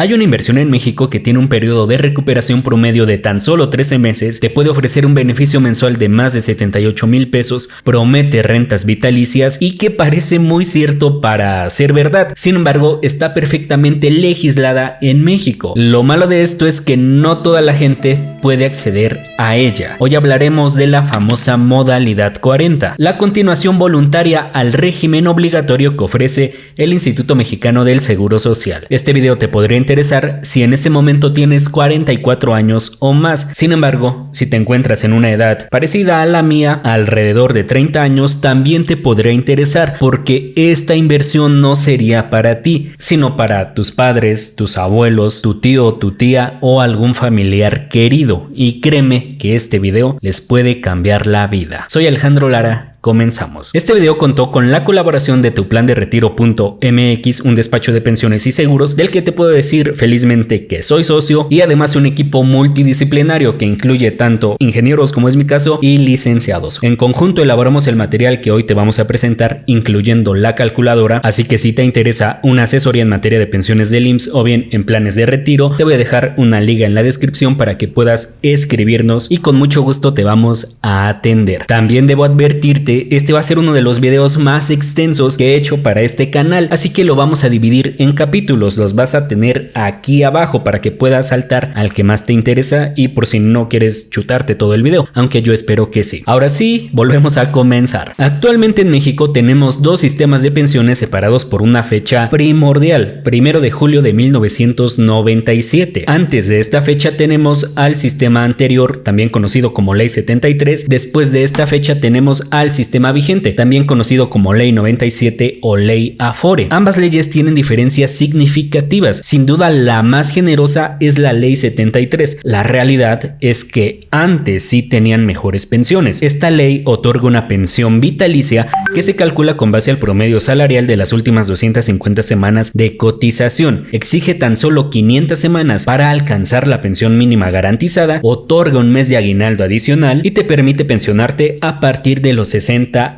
Hay una inversión en México que tiene un periodo de recuperación promedio de tan solo 13 meses, te puede ofrecer un beneficio mensual de más de 78,000 pesos, promete rentas vitalicias y que parece muy cierto para ser verdad. Sin embargo, está perfectamente legislada en México. Lo malo de esto es que no toda la gente puede acceder a ella. Hoy hablaremos de la famosa modalidad 40, la continuación voluntaria al régimen obligatorio que ofrece el Instituto Mexicano del Seguro Social. Este video te podría interesar si en ese momento tienes 44 años o más. Sin embargo, si te encuentras en una edad parecida a la mía, alrededor de 30 años, también te podría interesar porque esta inversión no sería para ti, sino para tus padres, tus abuelos, tu tío, tu tía o algún familiar querido. Y créeme que este video les puede cambiar la vida. Soy Alejandro Lara. Comenzamos. Este video contó con la colaboración de tuplanderetiro.mx, un despacho de pensiones y seguros del que te puedo decir felizmente que soy socio, y además un equipo multidisciplinario que incluye tanto ingenieros, como es mi caso, y licenciados. En conjunto elaboramos el material que hoy te vamos a presentar, incluyendo la calculadora, así que si te interesa una asesoría en materia de pensiones del IMSS o bien en planes de retiro, te voy a dejar una liga en la descripción para que puedas escribirnos y con mucho gusto te vamos a atender. También debo advertirte, este va a ser uno de los videos más extensos que he hecho para este canal, así que lo vamos a dividir en capítulos. Los vas a tener aquí abajo para que puedas saltar al que más te interesa y por si no quieres chutarte todo el video, aunque yo espero que sí. Ahora sí, volvemos a comenzar. Actualmente en México tenemos dos sistemas de pensiones separados por una fecha primordial, 1 de julio de 1997. Antes de esta fecha tenemos al sistema anterior, también conocido como Ley 73. Después de esta fecha tenemos al sistema vigente, también conocido como Ley 97 o Ley Afore. Ambas leyes tienen diferencias significativas. Sin duda la más generosa es la Ley 73. La realidad es que antes sí tenían mejores pensiones. Esta ley otorga una pensión vitalicia que se calcula con base al promedio salarial de las últimas 250 semanas de cotización. Exige tan solo 500 semanas para alcanzar la pensión mínima garantizada, otorga un mes de aguinaldo adicional y te permite pensionarte a partir de los 60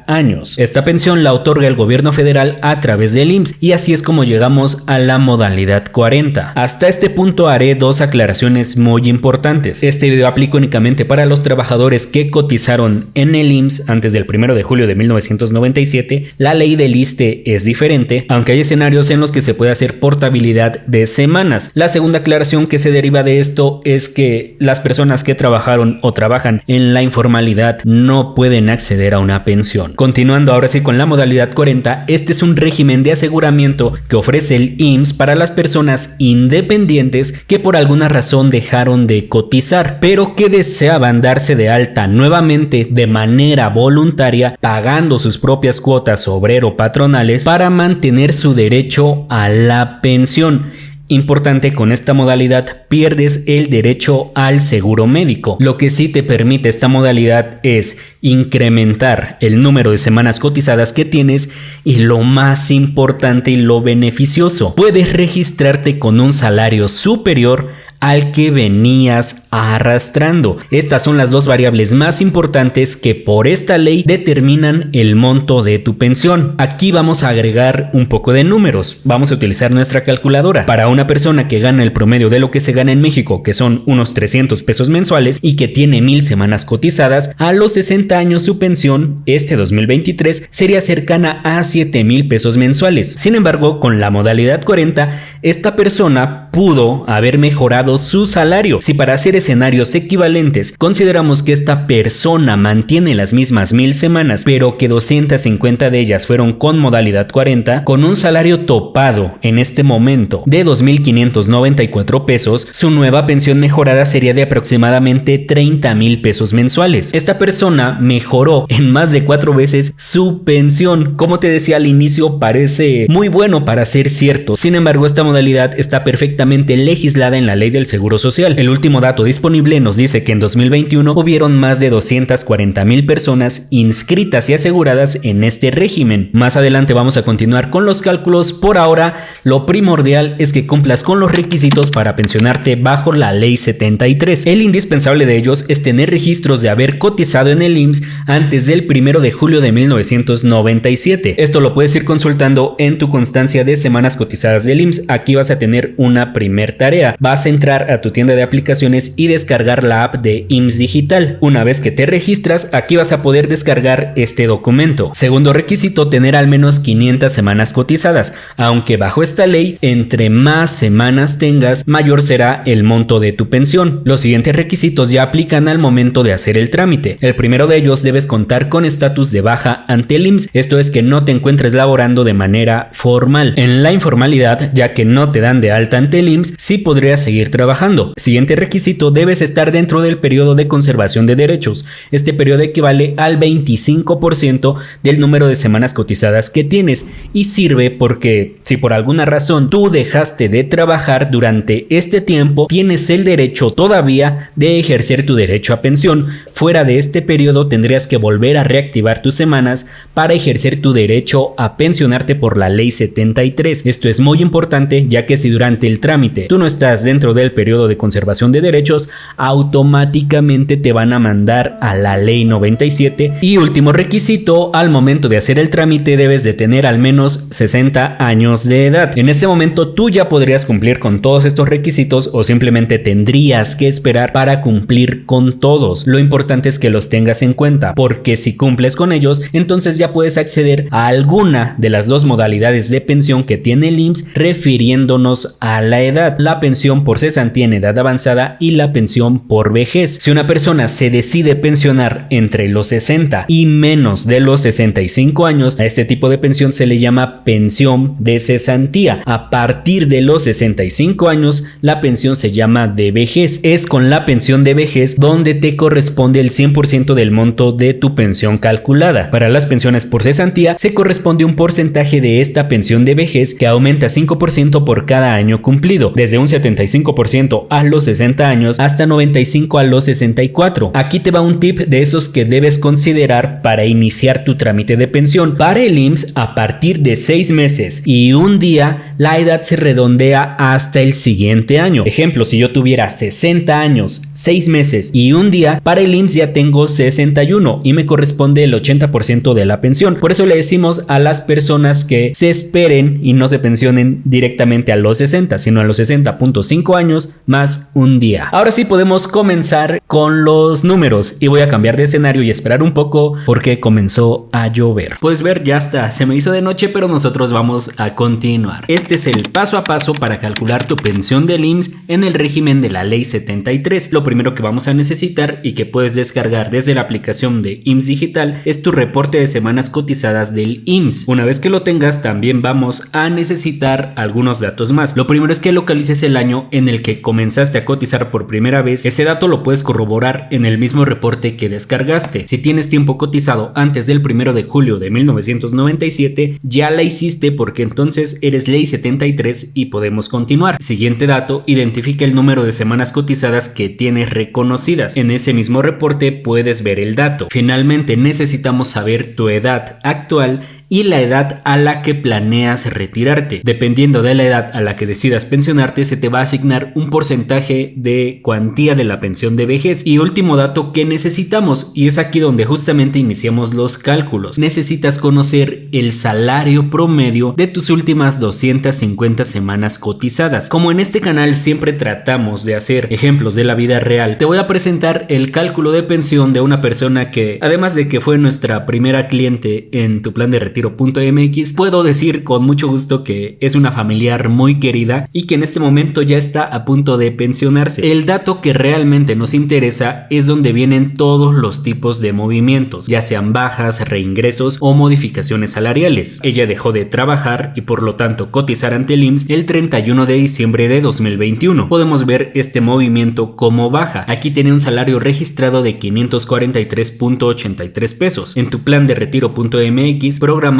años. Esta pensión la otorga el gobierno federal a través del IMSS y así es como llegamos a la modalidad 40. Hasta este punto haré dos aclaraciones muy importantes. Este video aplica únicamente para los trabajadores que cotizaron en el IMSS antes del 1 de julio de 1997. La ley del ISSSTE es diferente, aunque hay escenarios en los que se puede hacer portabilidad de semanas. La segunda aclaración que se deriva de esto es que las personas que trabajaron o trabajan en la informalidad no pueden acceder a una pensión. Continuando ahora sí con la modalidad 40, este es un régimen de aseguramiento que ofrece el IMSS para las personas independientes que por alguna razón dejaron de cotizar, pero que deseaban darse de alta nuevamente de manera voluntaria, pagando sus propias cuotas obrero-patronales para mantener su derecho a la pensión. Importante, con esta modalidad pierdes el derecho al seguro médico. Lo que sí te permite esta modalidad es incrementar el número de semanas cotizadas que tienes y lo más importante y lo beneficioso, puedes registrarte con un salario superior al que venías arrastrando. Estas son las dos variables más importantes que por esta ley determinan el monto de tu pensión. Aquí vamos a agregar un poco de números. Vamos a utilizar nuestra calculadora. Para una persona que gana el promedio de lo que se gana en México, que son unos 300 pesos mensuales y que tiene 1000 semanas cotizadas, a los 60 años su pensión, este 2023, sería cercana a 7000 pesos mensuales. Sin embargo, con la modalidad 40, esta persona pudo haber mejorado su salario. Si para hacer escenarios equivalentes consideramos que esta persona mantiene las mismas 1000 semanas, pero que 250 de ellas fueron con modalidad 40, con un salario topado en este momento de 2594 pesos, su nueva pensión mejorada sería de aproximadamente 30,000 pesos mensuales. Esta persona mejoró en más de 4 veces su pensión. Como te decía al inicio, parece muy bueno para ser cierto. Sin embargo, esta modalidad está perfectamente legislada en la Ley del Seguro Social. El último dato disponible nos dice que en 2021 hubieron más de 240,000 personas inscritas y aseguradas en este régimen. Más adelante vamos a continuar con los cálculos. Por ahora, lo primordial es que cumplas con los requisitos para pensionarte bajo la Ley 73. El indispensable de ellos es tener registros de haber cotizado en el IMSS antes del 1 de julio de 1997. Esto lo puedes ir consultando en tu constancia de semanas cotizadas del IMSS. Aquí vas a tener una una primer tarea. Vas a entrar a tu tienda de aplicaciones y descargar la app de IMSS Digital. Una vez que te registras, aquí vas a poder descargar este documento. Segundo requisito, tener al menos 500 semanas cotizadas, aunque bajo esta ley, entre más semanas tengas, mayor será el monto de tu pensión. Los siguientes requisitos ya aplican al momento de hacer el trámite. El primero de ellos, debes contar con estatus de baja ante el IMSS, esto es que no te encuentres laborando de manera formal. En la informalidad, ya que no te dan de alta ante el IMSS, sí podrías seguir trabajando. Siguiente requisito, debes estar dentro del periodo de conservación de derechos. Este periodo equivale al 25% del número de semanas cotizadas que tienes y sirve porque si por alguna razón tú dejaste de trabajar durante este tiempo, tienes el derecho todavía de ejercer tu derecho a pensión. Fuera de este periodo tendrías que volver a reactivar tus semanas para ejercer tu derecho a pensionarte por la ley 73. Esto es muy importante, ya que si durante el trámite tú no estás dentro del periodo de conservación de derechos, automáticamente te van a mandar a la ley 97. Y último requisito, al momento de hacer el trámite debes de tener al menos 60 años de edad. En este momento tú ya podrías cumplir con todos estos requisitos o simplemente tendrías que esperar para cumplir con todos. Lo importante es que los tengas en cuenta, porque si cumples con ellos, entonces ya puedes acceder a alguna de las dos modalidades de pensión que tiene el IMSS, refiriéndonos a la edad: la pensión por cesantía en edad avanzada y la pensión por vejez. Si una persona se decide pensionar entre los 60 y menos de los 65 años, a este tipo de pensión se le llama pensión de cesantía. A partir de los 65 años, la pensión se llama de vejez. Es con la pensión de vejez donde te corresponde el 100% del monto de tu pensión calculada. Para las pensiones por cesantía se corresponde un porcentaje de esta pensión de vejez que aumenta 5% por cada año cumplido, desde un 75% a los 60 años hasta 95% a los 64. Aquí te va un tip de esos que debes considerar para iniciar tu trámite de pensión. Para el IMSS, a partir de 6 meses y un día, la edad se redondea hasta el siguiente año. Ejemplo, si yo tuviera 60 años, 6 meses y un día, para el IMSS ya tengo 61 y me corresponde el 80% de la pensión. Por eso le decimos a las personas que se esperen y no se pensionen directamente a los 60, sino a los 60.5 años más un día. Ahora sí podemos comenzar con los números y voy a cambiar de escenario y esperar un poco porque comenzó a llover. Puedes ver, ya está, se me hizo de noche, pero nosotros vamos a continuar. Este es el paso a paso para calcular tu pensión del IMSS en el régimen de la ley 73. Lo primero que vamos a necesitar y que puedes descargar desde la aplicación de IMSS Digital es tu reporte de semanas cotizadas del IMSS. Una vez que lo tengas, también vamos a necesitar algunos datos más. Lo primero es que localices el año en el que comenzaste a cotizar por primera vez. Ese dato lo puedes corroborar en el mismo reporte que descargaste. Si tienes tiempo cotizado antes del 1 de julio de 1997, ya la hiciste porque entonces eres ley 73 y podemos continuar. Siguiente dato, identifica el número de semanas cotizadas que tienes reconocidas. En ese mismo reporte puedes ver el dato. Finalmente necesitamos saber tu edad actual y la edad a la que planeas retirarte. Dependiendo de la edad a la que decidas pensionarte, se te va a asignar un porcentaje de cuantía de la pensión de vejez. Y último dato que necesitamos, y es aquí donde justamente iniciamos los cálculos, necesitas conocer el salario promedio de tus últimas 250 semanas cotizadas. Como en este canal siempre tratamos de hacer ejemplos de la vida real, te voy a presentar el cálculo de pensión de una persona que, además de que fue nuestra primera cliente en tu plan de retiro .mx, puedo decir con mucho gusto que es una familiar muy querida y que en este momento ya está a punto de pensionarse. El dato que realmente nos interesa es donde vienen todos los tipos de movimientos, ya sean bajas, reingresos o modificaciones salariales. Ella dejó de trabajar y por lo tanto cotizar ante el IMSS el 31 de diciembre de 2021. Podemos ver este movimiento como baja. Aquí tiene un salario registrado de 543.83 pesos. En tu plan de retiro.mx programamos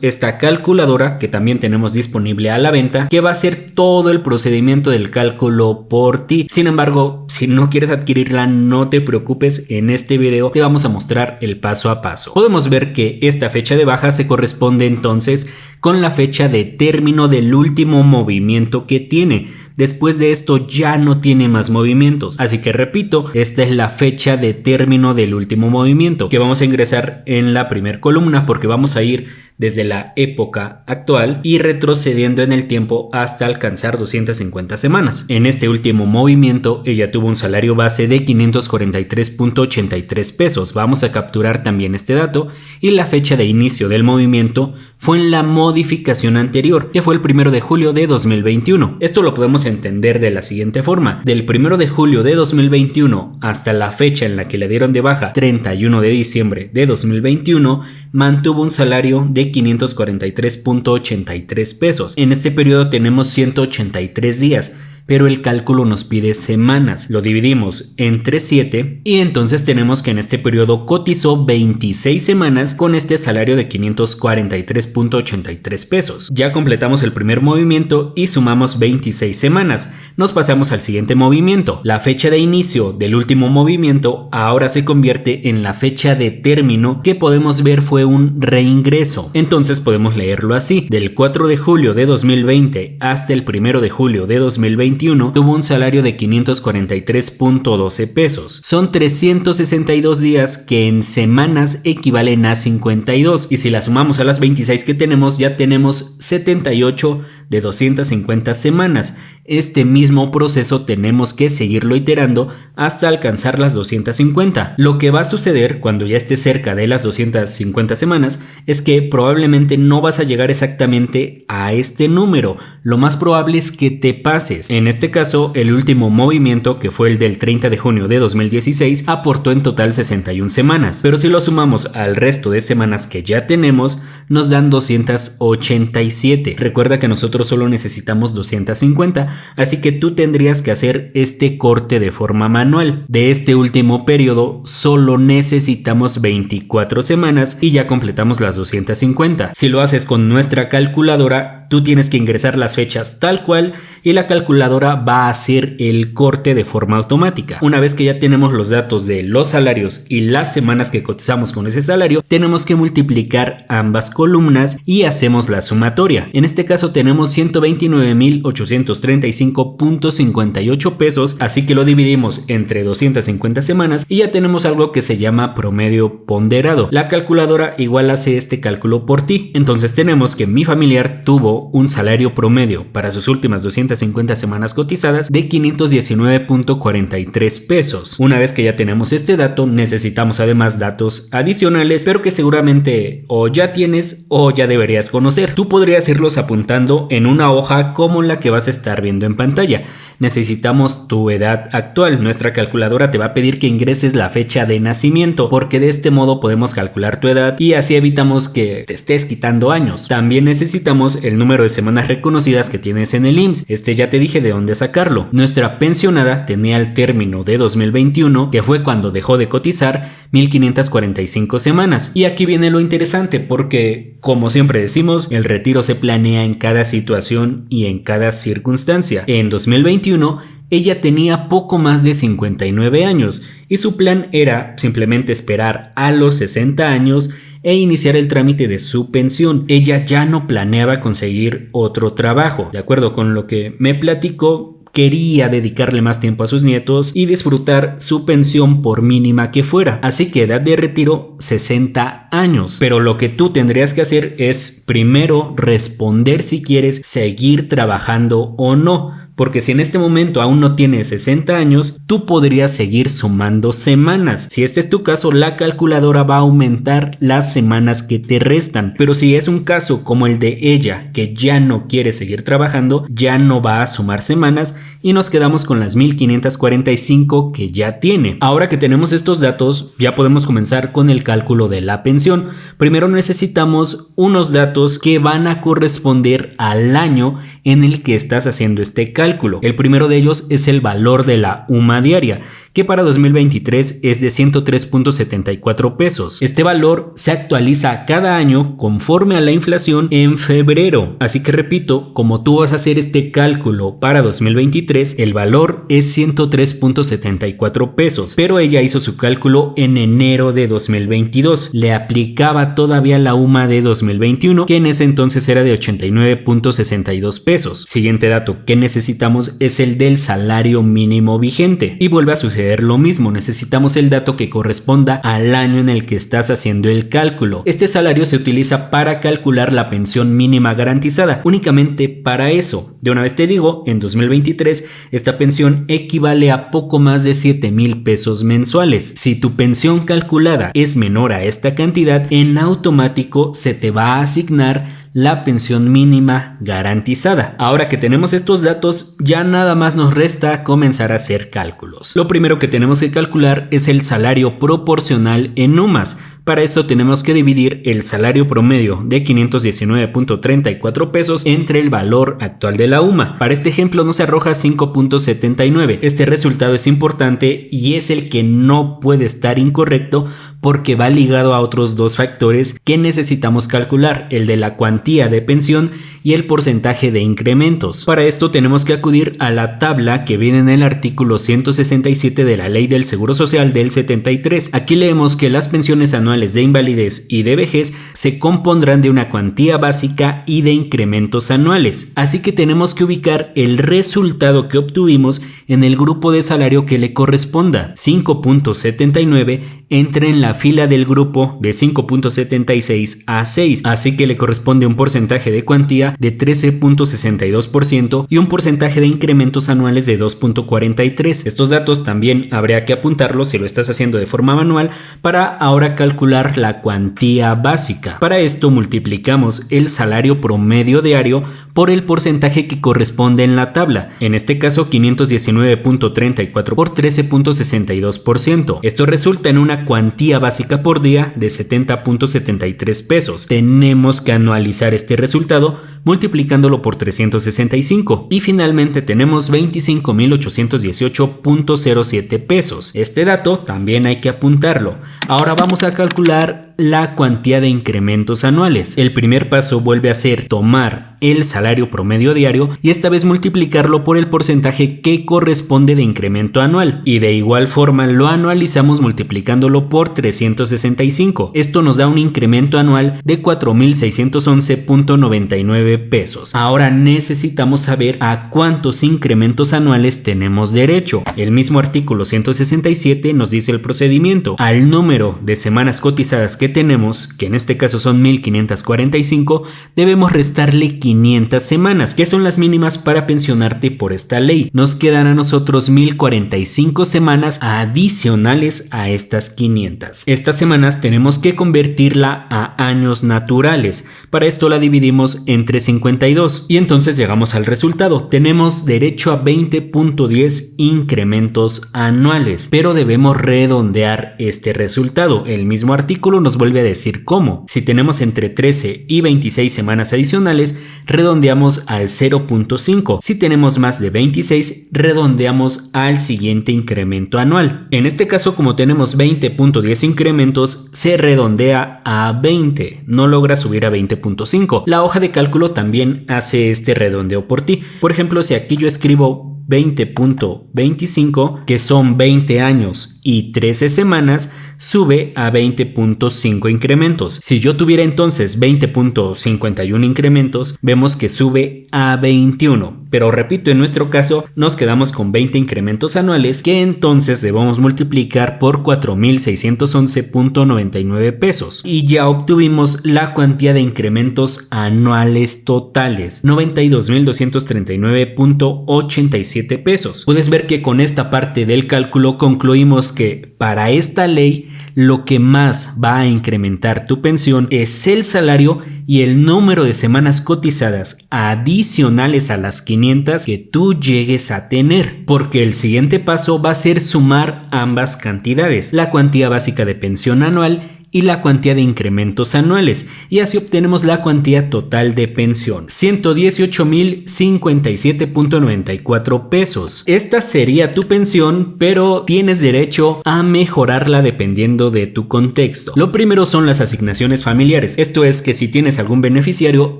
esta calculadora que también tenemos disponible a la venta, que va a hacer todo el procedimiento del cálculo por ti. Sin embargo, si no quieres adquirirla, no te preocupes, en este video te vamos a mostrar el paso a paso. Podemos ver que esta fecha de baja se corresponde entonces con la fecha de término del último movimiento que tiene. Después de esto ya no tiene más movimientos, así que repito, esta es la fecha de término del último movimiento que vamos a ingresar en la primera columna porque vamos a ir desde la época actual y retrocediendo en el tiempo hasta alcanzar 250 semanas. En este último movimiento, ella tuvo un salario base de 543.83 pesos. Vamos a capturar también este dato y la fecha de inicio del movimiento fue en la modificación anterior, que fue el 1 de julio de 2021. Esto lo podemos entender de la siguiente forma: del 1 de julio de 2021 hasta la fecha en la que le dieron de baja, 31 de diciembre de 2021, mantuvo un salario de 543.83 pesos. En este periodo tenemos 183 días, pero el cálculo nos pide semanas. Lo dividimos entre 7 y entonces tenemos que en este periodo cotizó 26 semanas con este salario de 543.83 pesos. Ya completamos el primer movimiento y sumamos 26 semanas. Nos pasamos al siguiente movimiento. La fecha de inicio del último movimiento ahora se convierte en la fecha de término, que podemos ver fue un reingreso. Entonces podemos leerlo así: del 4 de julio de 2020 hasta el 1 de julio de 2021 tuvo un salario de 543.12 pesos. Son 362 días que en semanas equivalen a 52, y si la sumamos a las 26 que tenemos, ya tenemos 78 de 250 semanas. Este mismo proceso tenemos que seguirlo iterando hasta alcanzar las 250. Lo que va a suceder cuando ya estés cerca de las 250 semanas es que probablemente no vas a llegar exactamente a este número. Lo más probable es que te pases. En este caso, el último movimiento, que fue el del 30 de junio de 2016, aportó en total 61 semanas. Pero si lo sumamos al resto de semanas que ya tenemos, nos dan 287. Recuerda que nosotros solo necesitamos 250. Así que tú tendrías que hacer este corte de forma manual. De este último periodo solo necesitamos 24 semanas y ya completamos las 250. Si lo haces con nuestra calculadora, tú tienes que ingresar las fechas tal cual y la calculadora va a hacer el corte de forma automática. Una vez que ya tenemos los datos de los salarios y las semanas que cotizamos con ese salario, tenemos que multiplicar ambas columnas y hacemos la sumatoria. En este caso tenemos 129.835.58 pesos, así que lo dividimos entre 250 semanas y ya tenemos algo que se llama promedio ponderado. La calculadora igual hace este cálculo por ti. Entonces tenemos que mi familiar tuvo un salario promedio para sus últimas 250 semanas cotizadas de 519.43 pesos. Una vez que ya tenemos este dato, necesitamos además datos adicionales, pero que seguramente o ya tienes o ya deberías conocer. Tú podrías irlos apuntando en una hoja como la que vas a estar viendo en pantalla. Necesitamos tu edad actual. Nuestra calculadora te va a pedir que ingreses la fecha de nacimiento, porque de este modo podemos calcular tu edad y así evitamos que te estés quitando años. También necesitamos el número de semanas reconocidas que tienes en el IMSS. Ya te dije de dónde sacarlo. Nuestra pensionada tenía al término de 2021, que fue cuando dejó de cotizar, 1545 semanas. Y aquí viene lo interesante, porque como siempre decimos, el retiro se planea en cada situación y en cada circunstancia. En 2021 ella tenía poco más de 59 años y su plan era simplemente esperar a los 60 años e iniciar el trámite de su pensión. Ella ya no planeaba conseguir otro trabajo. De acuerdo con lo que me platicó, quería dedicarle más tiempo a sus nietos y disfrutar su pensión por mínima que fuera. Así que edad de retiro 60 años. Pero lo que tú tendrías que hacer es primero responder si quieres seguir trabajando o no. Porque si en este momento aún no tienes 60 años, tú podrías seguir sumando semanas. Si este es tu caso, la calculadora va a aumentar las semanas que te restan. Pero si es un caso como el de ella, que ya no quiere seguir trabajando, ya no va a sumar semanas y nos quedamos con las 1545 que ya tiene. Ahora que tenemos estos datos, ya podemos comenzar con el cálculo de la pensión. Primero necesitamos unos datos que van a corresponder al año en el que estás haciendo este cálculo. El primero de ellos es el valor de la UMA diaria, que para 2023 es de 103.74 pesos. Este valor se actualiza cada año conforme a la inflación en febrero. Así que repito, como tú vas a hacer este cálculo para 2023, el valor es 103.74 pesos, pero ella hizo su cálculo en enero de 2022. Le aplicaba todavía la UMA de 2021, que en ese entonces era de 89.62 pesos. Siguiente dato que necesitamos es el del salario mínimo vigente, y vuelve a suceder suceder lo mismo, necesitamos el dato que corresponda al año en el que estás haciendo el cálculo. Este salario se utiliza para calcular la pensión mínima garantizada, únicamente para eso. De una vez te digo, en 2023 esta pensión equivale a poco más de 7,000 pesos mensuales. Si tu pensión calculada es menor a esta cantidad, en automático se te va a asignar la pensión mínima garantizada. Ahora que tenemos estos datos, ya nada más nos resta comenzar a hacer cálculos. Lo primero que tenemos que calcular es el salario proporcional en UMAS. Para esto tenemos que dividir el salario promedio de 519.34 pesos entre el valor actual de la UMA. Para este ejemplo nos arroja 5.79. Este resultado es importante y es el que no puede estar incorrecto porque va ligado a otros dos factores que necesitamos calcular, el de la cuantía de pensión y el porcentaje de incrementos. Para esto tenemos que acudir a la tabla que viene en el artículo 167 de la Ley del Seguro Social del 73. Aquí leemos que las pensiones anuales de invalidez y de vejez se compondrán de una cuantía básica y de incrementos anuales. Así que tenemos que ubicar el resultado que obtuvimos en el grupo de salario que le corresponda. 5.79 entra en la fila del grupo de 5.76 a 6, así que le corresponde un porcentaje de cuantía de 13.62% y un porcentaje de incrementos anuales de 2.43. Estos datos también habría que apuntarlos si lo estás haciendo de forma manual para ahora calcular la cuantía básica. Para esto multiplicamos el salario promedio diario por el porcentaje que corresponde en la tabla, en este caso 519.34 por 13.62%. Esto resulta en una cuantía básica por día de 70.73 pesos. Tenemos que anualizar este resultado multiplicándolo por 365 y finalmente tenemos 25.818.07 pesos. Este dato también hay que apuntarlo. Ahora vamos a calcular la cuantía de incrementos anuales. El primer paso vuelve a ser tomar el salario promedio diario y esta vez multiplicarlo por el porcentaje que corresponde de incremento anual y de igual forma lo anualizamos multiplicándolo por 365. Esto nos da un incremento anual de 4.611.99 pesos. Ahora necesitamos saber a cuántos incrementos anuales tenemos derecho. El mismo artículo 167 nos dice el procedimiento. Al número de semanas cotizadas que tenemos, que en este caso son 1545, debemos restarle 500 semanas, que son las mínimas para pensionarte por esta ley. Nos quedan a nosotros 1045 semanas adicionales a estas 500. Estas semanas tenemos que convertirla a años naturales. Para esto la dividimos entre 52 y entonces llegamos al resultado. Tenemos derecho a 20.10 incrementos anuales, pero debemos redondear este resultado. El mismo artículo nos vuelve a decir cómo. Si tenemos entre 13 y 26 semanas adicionales, redondeamos al 0.5. Si tenemos más de 26, redondeamos al siguiente incremento anual. En este caso, como tenemos 20.10 incrementos, se redondea a 20. No logra subir a 20.5. La hoja de cálculo también hace este redondeo por ti. Por ejemplo, si aquí yo escribo 20.25, que son 20 años y 13 semanas, sube a 20.5 incrementos. Si yo tuviera entonces 20.51 incrementos, vemos que sube a 21. Pero repito, en nuestro caso nos quedamos con 20 incrementos anuales que entonces debemos multiplicar por 4.611.99 pesos. Y ya obtuvimos la cuantía de incrementos anuales totales, 92.239.87 pesos. Puedes ver que con esta parte del cálculo concluimos que para esta ley lo que más va a incrementar tu pensión es el salario y el número de semanas cotizadas adicionales a las 500 que tú llegues a tener, porque el siguiente paso va a ser sumar ambas cantidades, la cuantía básica de pensión anual y la cuantía de incrementos anuales, y así obtenemos la cuantía total de pensión, 118.057.94 pesos. Esta sería tu pensión, pero tienes derecho a mejorarla dependiendo de tu contexto. Lo primero son las asignaciones familiares, esto es que si tienes algún beneficiario,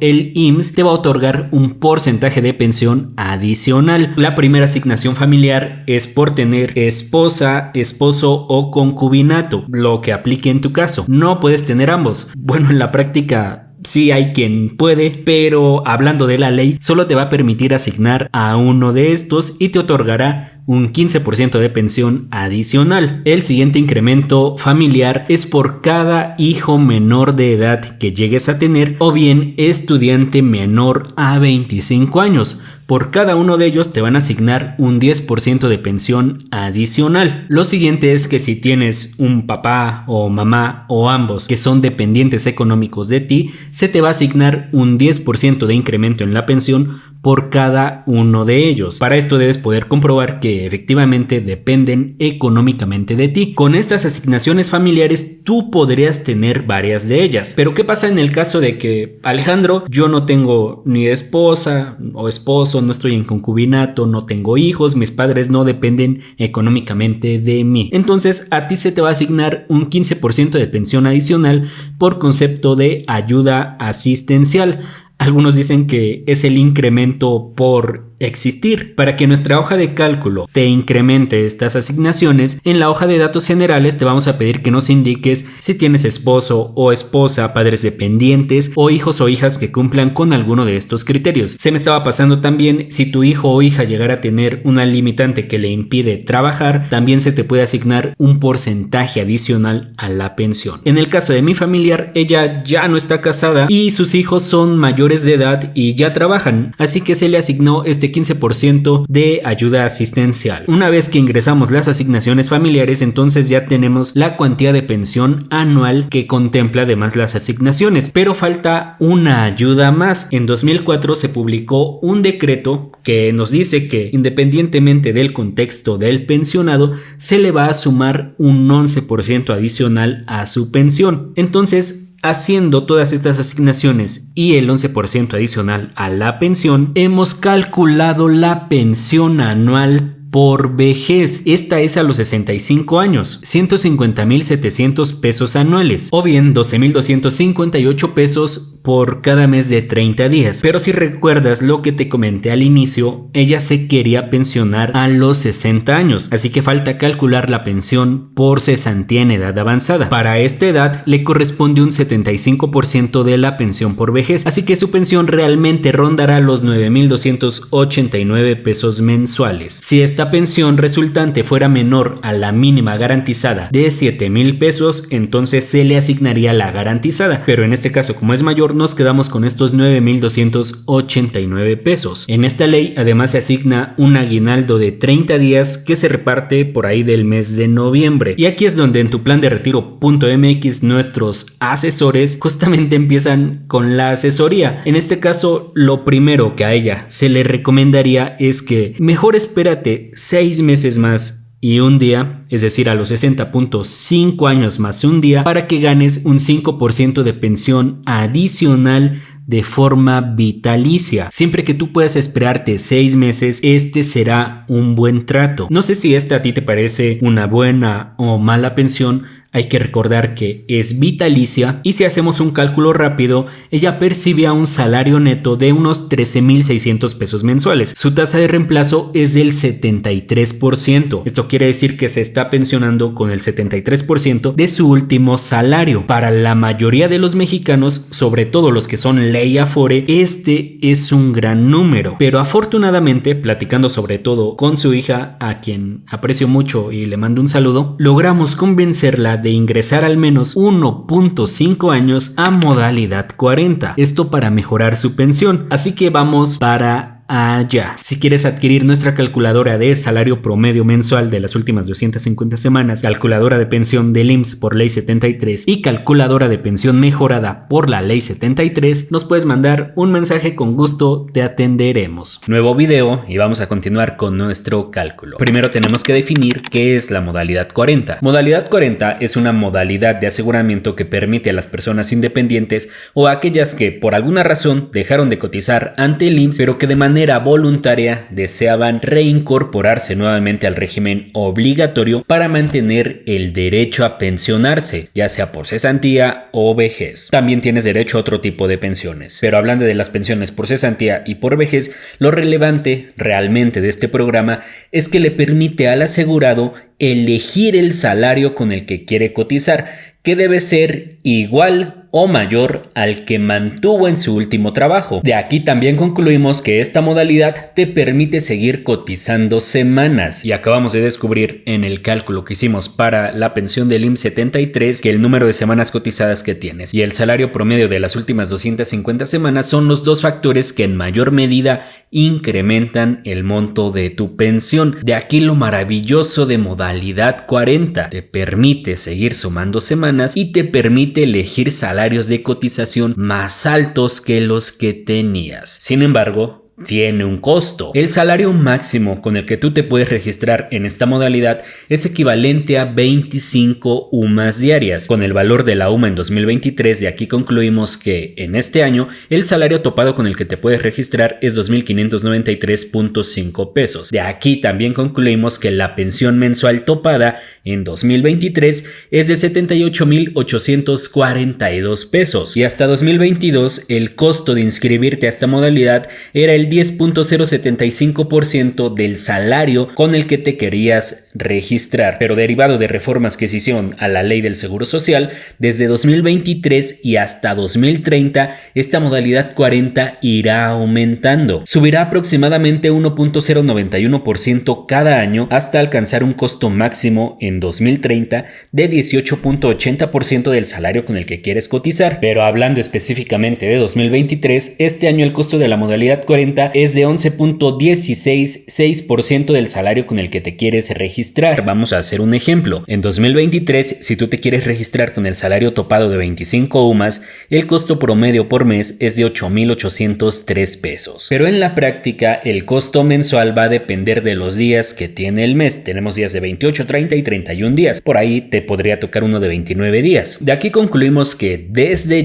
el IMSS te va a otorgar un porcentaje de pensión adicional. La primera asignación familiar es por tener esposa, esposo o concubinato, lo que aplique en tu caso. No puedes tener ambos. Bueno, en la práctica sí hay quien puede, pero hablando de la ley, solo te va a permitir asignar a uno de estos y te otorgará un 15% de pensión adicional. El siguiente incremento familiar es por cada hijo menor de edad que llegues a tener o bien estudiante menor a 25 años. Por cada uno de ellos te van a asignar un 10% de pensión adicional. Lo siguiente es que si tienes un papá o mamá o ambos que son dependientes económicos de ti, se te va a asignar un 10% de incremento en la pensión por cada uno de ellos. Para esto debes poder comprobar que efectivamente dependen económicamente de ti. Con estas asignaciones familiares tú podrías tener varias de ellas. Pero ¿qué pasa en el caso de que, Alejandro, yo no tengo ni esposa o esposo, no estoy en concubinato, no tengo hijos, mis padres no dependen económicamente de mí? Entonces a ti se te va a asignar un 15% de pensión adicional por concepto de ayuda asistencial. Algunos dicen que es el incremento por existir. Para que nuestra hoja de cálculo te incremente estas asignaciones, en la hoja de datos generales te vamos a pedir que nos indiques si tienes esposo o esposa, padres dependientes o hijos o hijas que cumplan con alguno de estos criterios. Se me estaba pasando también, si tu hijo o hija llegara a tener una limitante que le impide trabajar, también se te puede asignar un porcentaje adicional a la pensión. En el caso de mi familiar, ella ya no está casada y sus hijos son mayores de edad y ya trabajan, así que se le asignó este 15% de ayuda asistencial. Una vez que ingresamos las asignaciones familiares, entonces ya tenemos la cuantía de pensión anual que contempla además las asignaciones, pero falta una ayuda más. En 2004 se publicó un decreto que nos dice que independientemente del contexto del pensionado, se le va a sumar un 11% adicional a su pensión. Entonces, haciendo todas estas asignaciones y el 11% adicional a la pensión, hemos calculado la pensión anual por vejez. Esta es a los 65 años, 150,700 pesos anuales o bien 12,258 pesos por cada mes de 30 días. Pero si recuerdas lo que te comenté al inicio, ella se quería pensionar a los 60 años, así que falta calcular la pensión por cesantía en edad avanzada. Para esta edad le corresponde un 75% de la pensión por vejez, así que su pensión realmente rondará los 9,289 pesos mensuales. Si esta pensión resultante fuera menor a la mínima garantizada de 7,000 pesos, entonces se le asignaría la garantizada, pero en este caso, como es mayor, nos quedamos con estos 9,289 pesos. En esta ley además se asigna un aguinaldo de 30 días que se reparte por ahí del mes de noviembre, y aquí es donde en tu plan de retiro.mx nuestros asesores justamente empiezan con la asesoría. En este caso, lo primero que a ella se le recomendaría es que mejor espérate 6 meses más y un día, es decir, a los 60.5 años más un día, para que ganes un 5% de pensión adicional de forma vitalicia. Siempre que tú puedas esperarte 6 meses, este será un buen trato. No sé si esta a ti te parece una buena o mala pensión. Hay que recordar que es vitalicia y si hacemos un cálculo rápido, ella percibía un salario neto de unos 13,600 pesos mensuales. Su tasa de reemplazo es del 73%. Esto quiere decir que se está pensionando con el 73% de su último salario. Para la mayoría de los mexicanos, sobre todo los que son ley Afore, este es un gran número. Pero afortunadamente, platicando sobre todo con su hija, a quien aprecio mucho y le mando un saludo, logramos convencerla de ingresar al menos 1.5 años a modalidad 40, esto para mejorar su pensión. Así que vamos para allá. Si quieres adquirir nuestra calculadora de salario promedio mensual de las últimas 250 semanas, calculadora de pensión del IMSS por ley 73 y calculadora de pensión mejorada por la ley 73, nos puedes mandar un mensaje, con gusto te atenderemos. Nuevo video y vamos a continuar con nuestro cálculo. Primero tenemos que definir qué es la modalidad 40. Modalidad 40 es una modalidad de aseguramiento que permite a las personas independientes o a aquellas que por alguna razón dejaron de cotizar ante el IMSS, pero que de manera voluntaria deseaban reincorporarse nuevamente al régimen obligatorio para mantener el derecho a pensionarse, ya sea por cesantía o vejez. También tienes derecho a otro tipo de pensiones, pero hablando de las pensiones por cesantía y por vejez, lo relevante realmente de este programa es que le permite al asegurado elegir el salario con el que quiere cotizar, que debe ser igual o mayor al que mantuvo en su último trabajo. De aquí también concluimos que esta modalidad te permite seguir cotizando semanas, y acabamos de descubrir en el cálculo que hicimos para la pensión del IMSS 73 que el número de semanas cotizadas que tienes y el salario promedio de las últimas 250 semanas son los dos factores que en mayor medida incrementan el monto de tu pensión. De aquí lo maravilloso de modalidad 40, te permite seguir sumando semanas y te permite elegir salarios de cotización más altos que los que tenías. Sin embargo, tiene un costo. El salario máximo con el que tú te puedes registrar en esta modalidad es equivalente a 25 UMAS diarias. Con el valor de la UMA en 2023, de aquí concluimos que en este año el salario topado con el que te puedes registrar es 2.593.5 pesos. De aquí también concluimos que la pensión mensual topada en 2023 es de 78.842 pesos y hasta 2022 el costo de inscribirte a esta modalidad era el 10.075% del salario con el que te querías registrar, pero derivado de reformas que se hicieron a la ley del Seguro Social, desde 2023 y hasta 2030, esta modalidad 40 irá aumentando. Subirá aproximadamente 1.091% cada año hasta alcanzar un costo máximo en 2030 de 18.80% del salario con el que quieres cotizar. Pero hablando específicamente de 2023, este año el costo de la modalidad 40 es de 11.166% del salario con el que te quieres registrar. Vamos a hacer un ejemplo. En 2023, si tú te quieres registrar con el salario topado de 25 UMAS, el costo promedio por mes es de 8.803 pesos. Pero en la práctica, el costo mensual va a depender de los días que tiene el mes. Tenemos días de 28, 30 y 31 días. Por ahí te podría tocar uno de 29 días. De aquí concluimos que desde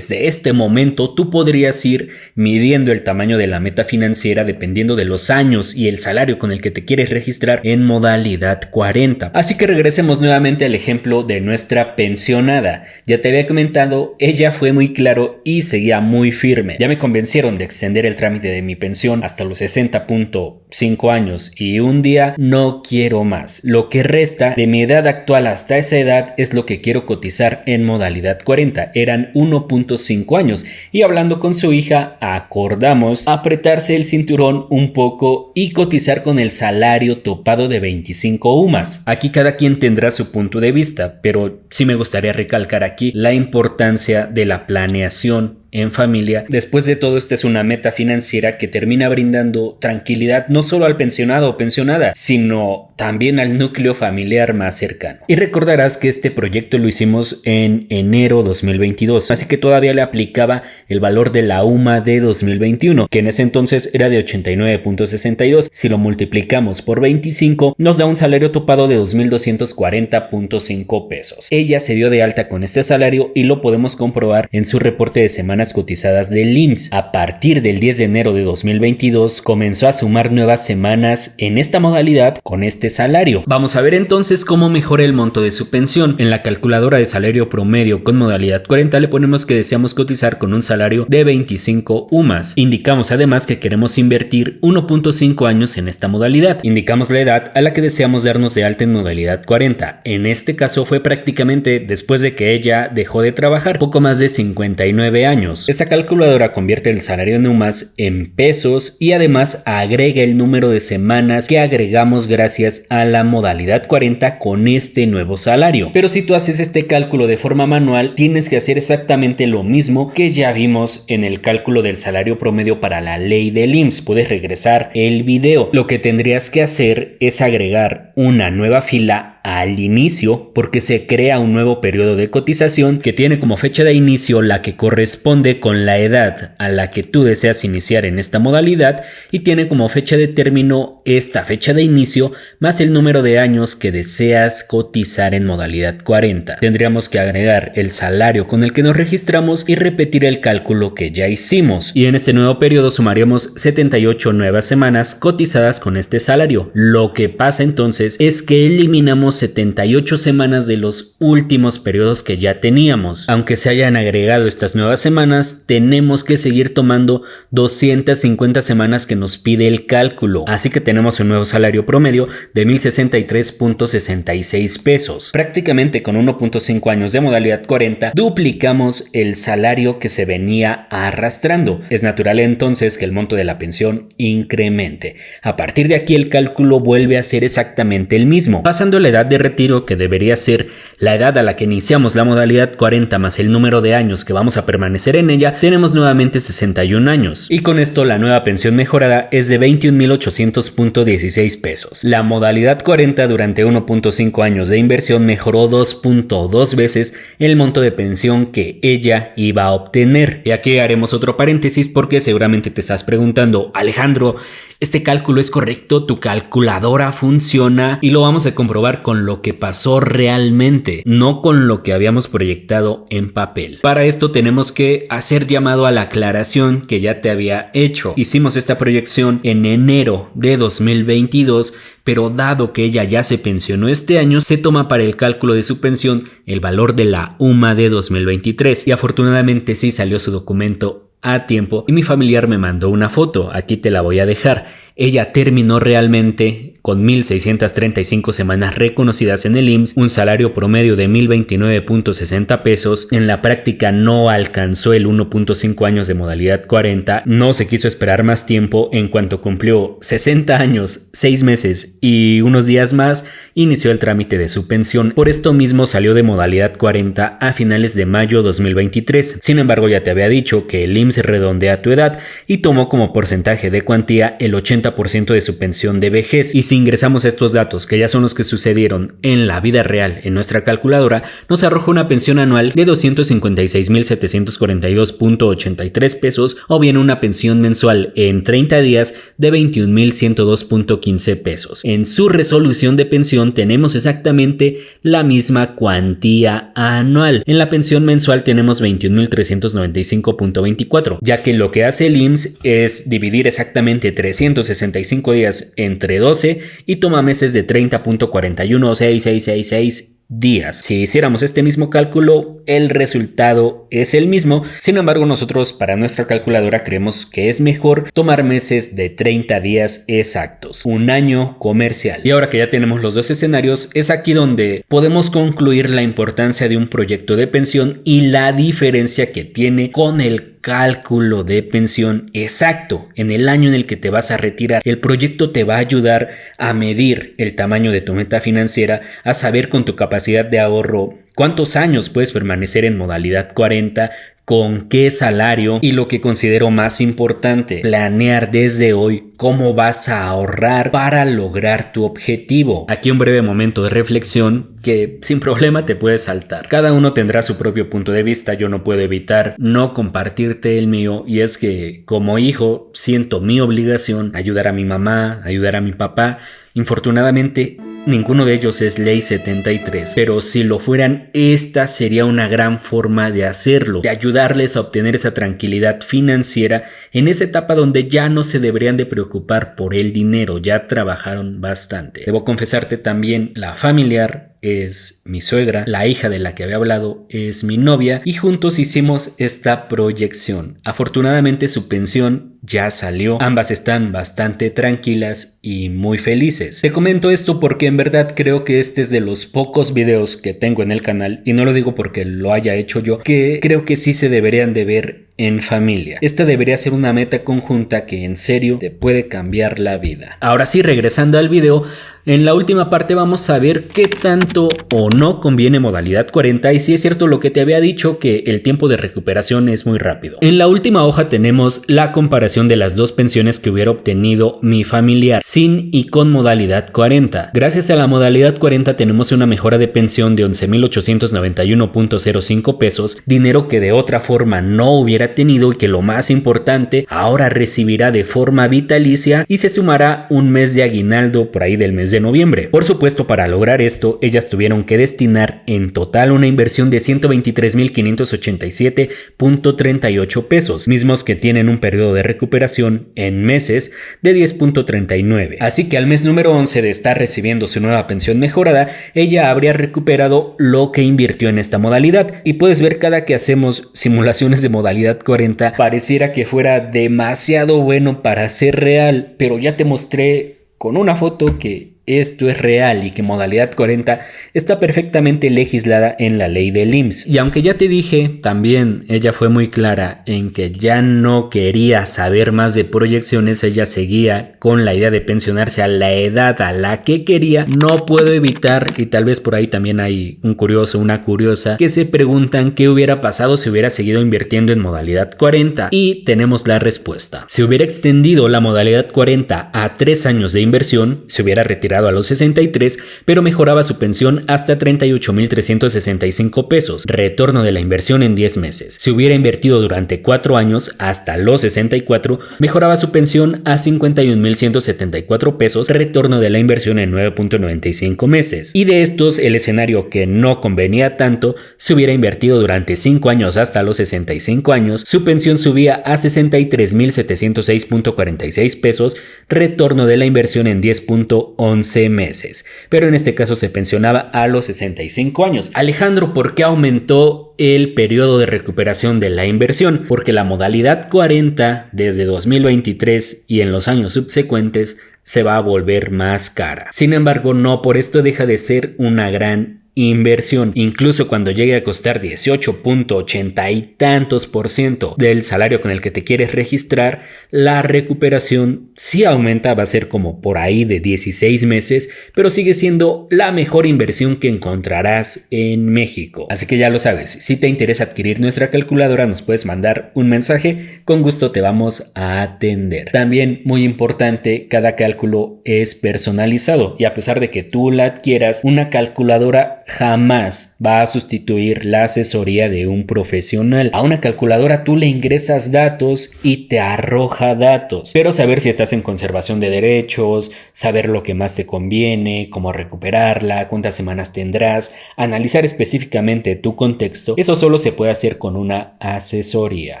este momento, tú podrías ir midiendo el tamaño de la meta financiera dependiendo de los años y el salario con el que te quieres registrar en modalidad 40. Así que regresemos nuevamente al ejemplo de nuestra pensionada. Ya te había comentado, ella fue muy claro y seguía muy firme. Ya me convencieron de extender el trámite de mi pensión hasta los 60.5 años y un día no quiero más. Lo que resta de mi edad actual hasta esa edad es lo que quiero cotizar en modalidad 40. Eran 1.5 años y hablando con su hija acordamos apretarse el cinturón un poco y cotizar con el salario topado de 25 UMAS. Aquí cada quien tendrá su punto de vista, pero sí me gustaría recalcar aquí la importancia de la planeación en familia. Después de todo, esta es una meta financiera que termina brindando tranquilidad no solo al pensionado o pensionada, sino también al núcleo familiar más cercano. Y recordarás que este proyecto lo hicimos en enero 2022, así que todavía le aplicaba el valor de la UMA de 2021, que en ese entonces era de 89.62. Si lo multiplicamos por 25, nos da un salario topado de 2.240.5 pesos. Ella se dio de alta con este salario y lo podemos comprobar en su reporte de semanas cotizadas del IMSS. A partir del 10 de enero de 2022 comenzó a sumar nuevas semanas en esta modalidad con este salario. Vamos a ver entonces cómo mejora el monto de su pensión. En la calculadora de salario promedio con modalidad 40 le ponemos que deseamos cotizar con un salario de 25 UMAS. Indicamos además que queremos invertir 1.5 años en esta modalidad. Indicamos la edad a la que deseamos darnos de alta en modalidad 40. En este caso fue prácticamente después de que ella dejó de trabajar, poco más de 59 años. Esta calculadora convierte el salario en UMAS en pesos y además agrega el número de semanas que agregamos gracias a la modalidad 40 con este nuevo salario. Pero si tú haces este cálculo de forma manual, tienes que hacer exactamente lo mismo que ya vimos en el cálculo del salario promedio para la ley del IMSS. Puedes regresar el video. Lo que tendrías que hacer es agregar una nueva fila al inicio porque se crea un nuevo periodo de cotización que tiene como fecha de inicio la que corresponde con la edad a la que tú deseas iniciar en esta modalidad y tiene como fecha de término esta fecha de inicio más el número de años que deseas cotizar en modalidad 40. Tendríamos que agregar el salario con el que nos registramos y repetir el cálculo que ya hicimos y en este nuevo periodo sumaríamos 78 nuevas semanas cotizadas con este salario. Lo que pasa entonces es que eliminamos 78 semanas de los últimos periodos que ya teníamos. Aunque se hayan agregado estas nuevas semanas, tenemos que seguir tomando 250 semanas que nos pide el cálculo. Así que tenemos un nuevo salario promedio de 1,063.66 pesos. Prácticamente con 1.5 años de modalidad 40, duplicamos el salario que se venía arrastrando. Es natural entonces que el monto de la pensión incremente. A partir de aquí el cálculo vuelve a ser exactamente el mismo. Pasando la edad de retiro, que debería ser la edad a la que iniciamos la modalidad 40 más el número de años que vamos a permanecer en ella, tenemos nuevamente 61 años. Y con esto la nueva pensión mejorada es de 21.800.16 pesos. La modalidad 40 durante 1.5 años de inversión mejoró 2.2 veces el monto de pensión que ella iba a obtener. Y aquí haremos otro paréntesis porque seguramente te estás preguntando, Alejandro, ¿este cálculo es correcto? ¿Tu calculadora funciona? Y lo vamos a comprobar con lo que pasó realmente, no con lo que habíamos proyectado en papel. Para esto tenemos que hacer llamado a la aclaración que ya te había hecho. Hicimos esta proyección en enero de 2022, pero dado que ella ya se pensionó este año, se toma para el cálculo de su pensión el valor de la UMA de 2023 y afortunadamente sí salió su documento a tiempo y mi familiar me mandó una foto, aquí te la voy a dejar. Ella terminó realmente con 1,635 semanas reconocidas en el IMSS, un salario promedio de 1,029.60 pesos. En la práctica no alcanzó el 1.5 años de modalidad 40, no se quiso esperar más tiempo. En cuanto cumplió 60 años, 6 meses y unos días más, inició el trámite de su pensión. Por esto mismo salió de modalidad 40 a finales de mayo 2023. Sin embargo, ya te había dicho que el IMSS redondea tu edad y tomó como porcentaje de cuantía el 80% de su pensión de vejez. Y si ingresamos estos datos, que ya son los que sucedieron en la vida real en nuestra calculadora, nos arroja una pensión anual de 256.742.83 pesos o bien una pensión mensual en 30 días de 21.102.15 pesos. En su resolución de pensión tenemos exactamente la misma cuantía anual. En la pensión mensual tenemos 21.395.24, ya que lo que hace el IMSS es dividir exactamente 365 días entre 12 y toma meses de 30.41 o 6,666 días. Si hiciéramos este mismo cálculo, el resultado es el mismo. Sin embargo, nosotros para nuestra calculadora creemos que es mejor tomar meses de 30 días exactos, un año comercial. Y ahora que ya tenemos los dos escenarios, es aquí donde podemos concluir la importancia de un proyecto de pensión y la diferencia que tiene con el cálculo de pensión exacto en el año en el que te vas a retirar. El proyecto te va a ayudar a medir el tamaño de tu meta financiera, a saber con tu capacidad de ahorro cuántos años puedes permanecer en modalidad 40, con qué salario y lo que considero más importante, planear desde hoy cómo vas a ahorrar para lograr tu objetivo. Aquí un breve momento de reflexión que sin problema te puedes saltar. Cada uno tendrá su propio punto de vista, yo no puedo evitar no compartirte el mío, y es que como hijo siento mi obligación ayudar a mi mamá, ayudar a mi papá. Infortunadamente ninguno de ellos es ley 73, pero si lo fueran, esta sería una gran forma de hacerlo, de ayudarles a obtener esa tranquilidad financiera en esa etapa donde ya no se deberían de preocupar por el dinero, ya trabajaron bastante. Debo confesarte también, la familiar es mi suegra, la hija de la que había hablado es mi novia y juntos hicimos esta proyección. Afortunadamente su pensión ya salió, ambas están bastante tranquilas y muy felices. Te comento esto porque en verdad creo que este es de los pocos videos que tengo en el canal, y no lo digo porque lo haya hecho yo, que creo que sí se deberían de ver en familia. Esta debería ser una meta conjunta que en serio te puede cambiar la vida. Ahora sí, regresando al video, en la última parte vamos a ver qué tanto o no conviene modalidad 40 y si es cierto lo que te había dicho, que el tiempo de recuperación es muy rápido. En la última hoja tenemos la comparación de las dos pensiones que hubiera obtenido mi familiar sin y con modalidad 40. Gracias a la modalidad 40 tenemos una mejora de pensión de 11.891.05 pesos, dinero que de otra forma no hubiera tenido y que lo más importante, ahora recibirá de forma vitalicia y se sumará un mes de aguinaldo por ahí del mes de de noviembre. Por supuesto, para lograr esto, ellas tuvieron que destinar en total una inversión de 123,587.38 pesos, mismos que tienen un periodo de recuperación en meses de 10.39. Así que al mes número 11 de estar recibiendo su nueva pensión mejorada, ella habría recuperado lo que invirtió en esta modalidad. Y puedes ver, cada que hacemos simulaciones de modalidad 40, pareciera que fuera demasiado bueno para ser real, pero ya te mostré con una foto que esto es real y que modalidad 40 está perfectamente legislada en la ley del IMSS. Y aunque ya te dije, también ella fue muy clara en que ya no quería saber más de proyecciones, ella seguía con la idea de pensionarse a la edad a la que quería. No puedo evitar, y tal vez por ahí también hay un curioso, una curiosa, que se preguntan qué hubiera pasado si hubiera seguido invirtiendo en modalidad 40, y tenemos la respuesta. Si hubiera extendido la modalidad 40 a 3 años de inversión, se hubiera retirado a los 63, pero mejoraba su pensión hasta 38,365 pesos, retorno de la inversión en 10 meses. Si hubiera invertido durante 4 años hasta los 64, mejoraba su pensión a 51,174 pesos, retorno de la inversión en 9.95 meses. Y de estos, el escenario que no convenía tanto, si hubiera invertido durante 5 años hasta los 65 años, su pensión subía a 63,706.46 pesos, retorno de la inversión en 10.11 meses, pero en este caso se pensionaba a los 65 años. Alejandro, ¿por qué aumentó el periodo de recuperación de la inversión? Porque la modalidad 40 desde 2023 y en los años subsecuentes se va a volver más cara. Sin embargo, no por esto deja de ser una gran inversión. Incluso cuando llegue a costar 18.80 y tantos % del salario con el que te quieres registrar, la recuperación sí aumenta, va a ser como por ahí de 16 meses, pero sigue siendo la mejor inversión que encontrarás en México. Así que ya lo sabes, si te interesa adquirir nuestra calculadora, nos puedes mandar un mensaje, con gusto te vamos a atender. También, muy importante, cada cálculo es personalizado, y a pesar de que tú la adquieras, una calculadora jamás va a sustituir la asesoría de un profesional. A una calculadora tú le ingresas datos y te arroja datos, pero saber si estás en conservación de derechos, saber lo que más te conviene, cómo recuperarla, cuántas semanas tendrás, analizar específicamente tu contexto, eso solo se puede hacer con una asesoría.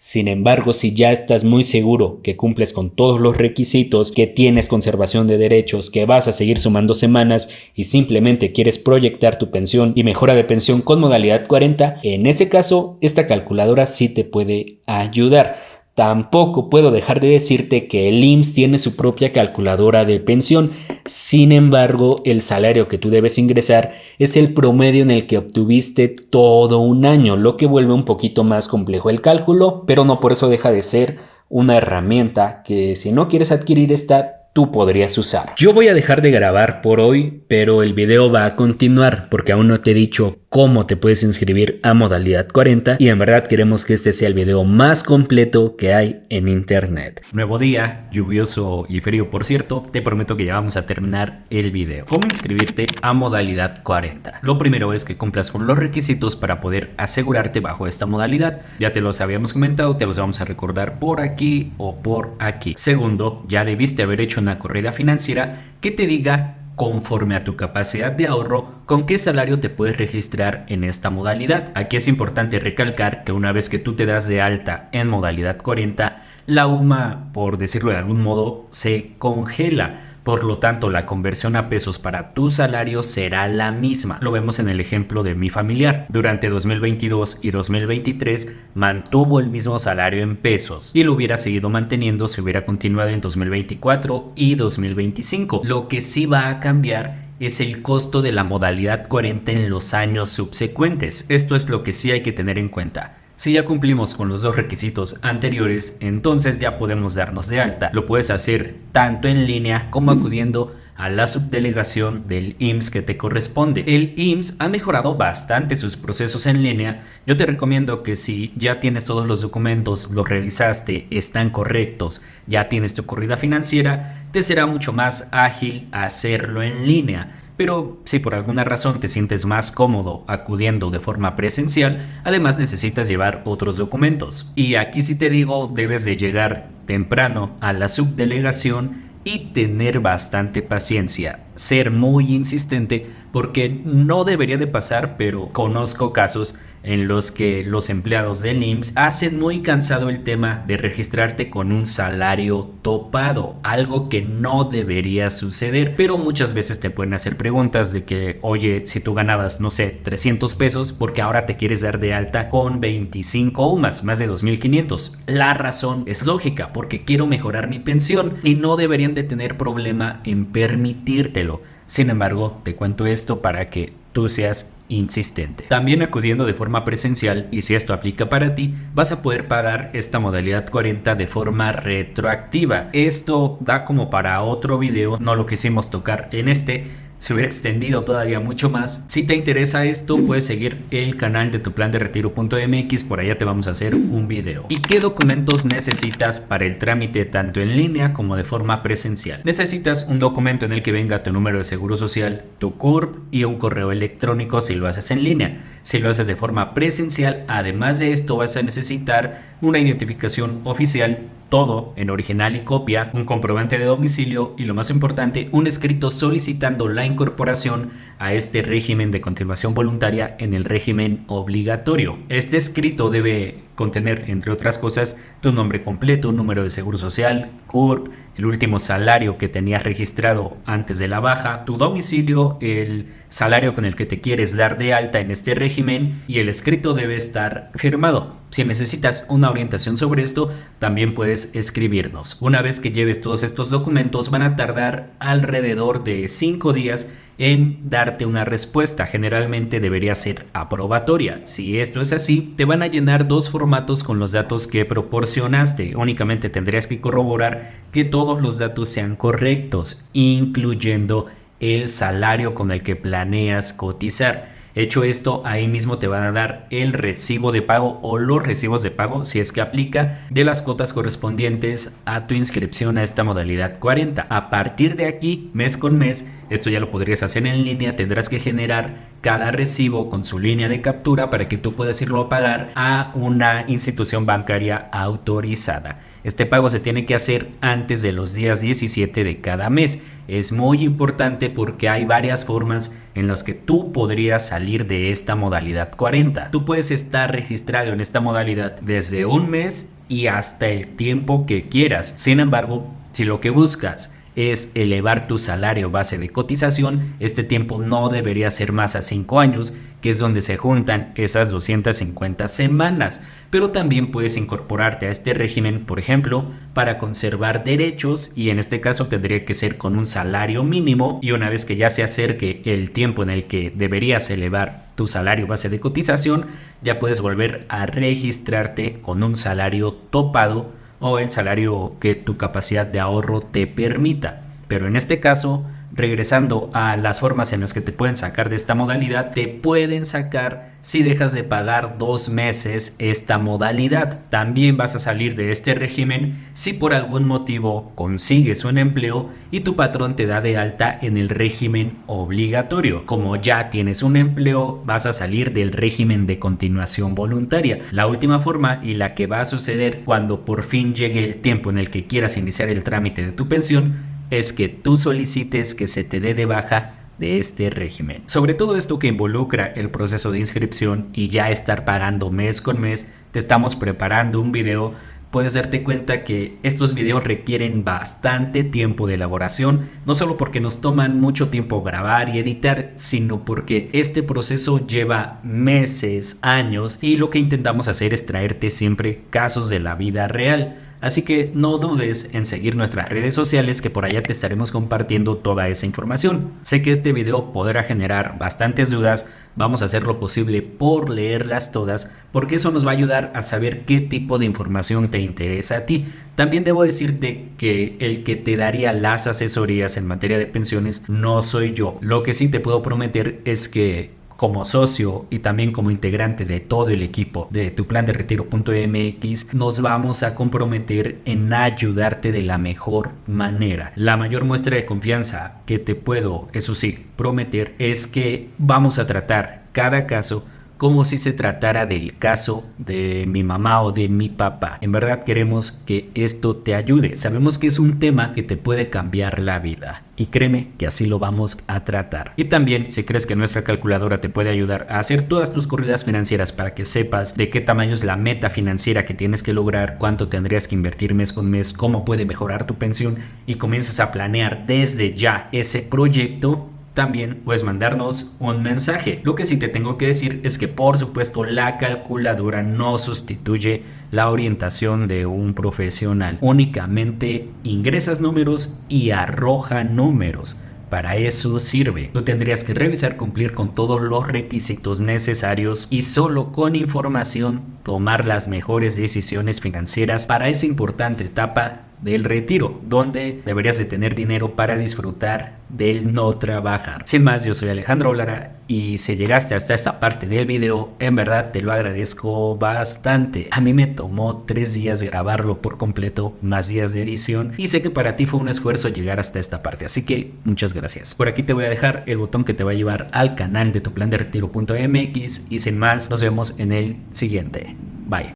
Sin embargo, si ya estás muy seguro que cumples con todos los requisitos, que tienes conservación de derechos, que vas a seguir sumando semanas y simplemente quieres proyectar tu pensión y mejora de pensión con modalidad 40, en ese caso esta calculadora sí te puede ayudar. Tampoco puedo dejar de decirte que el IMSS tiene su propia calculadora de pensión. Sin embargo, el salario que tú debes ingresar es el promedio en el que obtuviste todo un año, lo que vuelve un poquito más complejo el cálculo, pero no por eso deja de ser una herramienta que, si no quieres adquirir esta, tú podrías usar. Yo voy a dejar de grabar por hoy, pero el video va a continuar porque aún no te he dicho cómo te puedes inscribir a modalidad 40, y en verdad queremos que este sea el video más completo que hay en internet. Nuevo día, lluvioso y frío por cierto, te prometo que ya vamos a terminar el video. ¿Cómo inscribirte a modalidad 40? Lo primero es que cumplas con los requisitos para poder asegurarte bajo esta modalidad. Ya te los habíamos comentado, te los vamos a recordar por aquí o por aquí. Segundo, ya debiste haber hecho una corrida financiera que te diga, conforme a tu capacidad de ahorro, con qué salario te puedes registrar en esta modalidad. Aquí es importante recalcar que una vez que tú te das de alta en modalidad 40, la UMA, por decirlo de algún modo, se congela. Por lo tanto, la conversión a pesos para tu salario será la misma. Lo vemos en el ejemplo de mi familiar. Durante 2022 y 2023 mantuvo el mismo salario en pesos y lo hubiera seguido manteniendo si hubiera continuado en 2024 y 2025. Lo que sí va a cambiar es el costo de la modalidad 40 en los años subsecuentes. Esto es lo que sí hay que tener en cuenta. Si ya cumplimos con los dos requisitos anteriores, entonces ya podemos darnos de alta. Lo puedes hacer tanto en línea como acudiendo a la subdelegación del IMSS que te corresponde. El IMSS ha mejorado bastante sus procesos en línea. Yo te recomiendo que si ya tienes todos los documentos, los revisaste, están correctos, ya tienes tu corrida financiera, te será mucho más ágil hacerlo en línea. Pero si por alguna razón te sientes más cómodo acudiendo de forma presencial, además necesitas llevar otros documentos. Y aquí sí te digo, debes de llegar temprano a la subdelegación y tener bastante paciencia. ser muy insistente porque no debería de pasar, pero conozco casos en los que los empleados del IMSS hacen muy cansado el tema de registrarte con un salario topado, algo que no debería suceder, pero muchas veces te pueden hacer preguntas de que, oye, si tú ganabas, no sé, 300 pesos, porque ahora te quieres dar de alta con 25 UMAS, más de 2,500. La razón es lógica, porque quiero mejorar mi pensión y no deberían de tener problema en permitírtelo. Sin embargo, te cuento esto para que tú seas insistente. También acudiendo de forma presencial, y si esto aplica para ti, vas a poder pagar esta modalidad 40 de forma retroactiva. Esto da como para otro video, no lo quisimos tocar en este. Se hubiera extendido todavía mucho más. Si te interesa esto, puedes seguir el canal de tuplanderetiro.mx, por allá te vamos a hacer un video. ¿Y qué documentos necesitas para el trámite tanto en línea como de forma presencial? Necesitas un documento en el que venga tu número de seguro social, tu CURP y un correo electrónico si lo haces en línea. Si lo haces de forma presencial, además de esto vas a necesitar una identificación oficial, todo en original y copia, un comprobante de domicilio y, lo más importante, un escrito solicitando la incorporación a este régimen de continuación voluntaria en el régimen obligatorio. Este escrito debe contener, entre otras cosas, tu nombre completo, número de seguro social, CURP, el último salario que tenías registrado antes de la baja, tu domicilio, el salario con el que te quieres dar de alta en este régimen, y el escrito debe estar firmado. Si necesitas una orientación sobre esto, también puedes escribirnos. Una vez que lleves todos estos documentos, van a tardar alrededor de 5 días en darte una respuesta. Generalmente debería ser aprobatoria. Si esto es así, te van a llenar 2 formatos con los datos que proporcionaste. Únicamente tendrías que corroborar que todos los datos sean correctos, incluyendo el salario con el que planeas cotizar. Hecho esto, ahí mismo te van a dar el recibo de pago o los recibos de pago, si es que aplica, de las cuotas correspondientes a tu inscripción a esta modalidad 40. A partir de aquí, mes con mes, esto ya lo podrías hacer en línea, tendrás que generar cada recibo con su línea de captura para que tú puedas irlo a pagar a una institución bancaria autorizada. Este pago se tiene que hacer antes de los días 17 de cada mes. Es muy importante porque hay varias formas en las que tú podrías salir de esta modalidad 40. Tú puedes estar registrado en esta modalidad desde un mes y hasta el tiempo que quieras. Sin embargo, si lo que buscas es elevar tu salario base de cotización, este tiempo no debería ser más a 5 años, que es donde se juntan esas 250 semanas. Pero también puedes incorporarte a este régimen, por ejemplo, para conservar derechos, y en este caso tendría que ser con un salario mínimo, y una vez que ya se acerque el tiempo en el que deberías elevar tu salario base de cotización, ya puedes volver a registrarte con un salario topado o el salario que tu capacidad de ahorro te permita. Pero en este caso, regresando a las formas en las que te pueden sacar de esta modalidad, te pueden sacar si dejas de pagar 2 meses esta modalidad. También vas a salir de este régimen si por algún motivo consigues un empleo y tu patrón te da de alta en el régimen obligatorio. Como ya tienes un empleo, vas a salir del régimen de continuación voluntaria. La última forma, y la que va a suceder cuando por fin llegue el tiempo en el que quieras iniciar el trámite de tu pensión, es que tú solicites que se te dé de baja de este régimen. Sobre todo esto que involucra el proceso de inscripción y ya estar pagando mes con mes, te estamos preparando un video. Puedes darte cuenta que estos videos requieren bastante tiempo de elaboración, no solo porque nos toman mucho tiempo grabar y editar, sino porque este proceso lleva meses, años, y lo que intentamos hacer es traerte siempre casos de la vida real. Así que no dudes en seguir nuestras redes sociales, que por allá te estaremos compartiendo toda esa información. Sé que este video podrá generar bastantes dudas, vamos a hacer lo posible por leerlas todas, porque eso nos va a ayudar a saber qué tipo de información te interesa a ti. También debo decirte que el que te daría las asesorías en materia de pensiones no soy yo. Lo que sí te puedo prometer es que como socio y también como integrante de todo el equipo de tuplanderetiro.mx, nos vamos a comprometer en ayudarte de la mejor manera. La mayor muestra de confianza que te puedo, eso sí, prometer es que vamos a tratar cada caso como si se tratara del caso de mi mamá o de mi papá. En verdad queremos que esto te ayude. Sabemos que es un tema que te puede cambiar la vida. Y créeme que así lo vamos a tratar. Y también, si crees que nuestra calculadora te puede ayudar a hacer todas tus corridas financieras para que sepas de qué tamaño es la meta financiera que tienes que lograr, cuánto tendrías que invertir mes con mes, cómo puede mejorar tu pensión y comienzas a planear desde ya ese proyecto, también puedes mandarnos un mensaje. Lo que sí te tengo que decir es que por supuesto la calculadora no sustituye la orientación de un profesional. Únicamente ingresas números y arroja números. Para eso sirve. Tú tendrías que revisar cumplir con todos los requisitos necesarios y solo con información tomar las mejores decisiones financieras para esa importante etapa del retiro, donde deberías de tener dinero para disfrutar del no trabajar. Sin más, yo soy Alejandro Lara y si llegaste hasta esta parte del video, en verdad te lo agradezco bastante. A mí me tomó 3 días grabarlo por completo, más días de edición, y sé que para ti fue un esfuerzo llegar hasta esta parte, así que muchas gracias. Por aquí te voy a dejar el botón que te va a llevar al canal de tuplanderetiro.mx y sin más, nos vemos en el siguiente. Bye.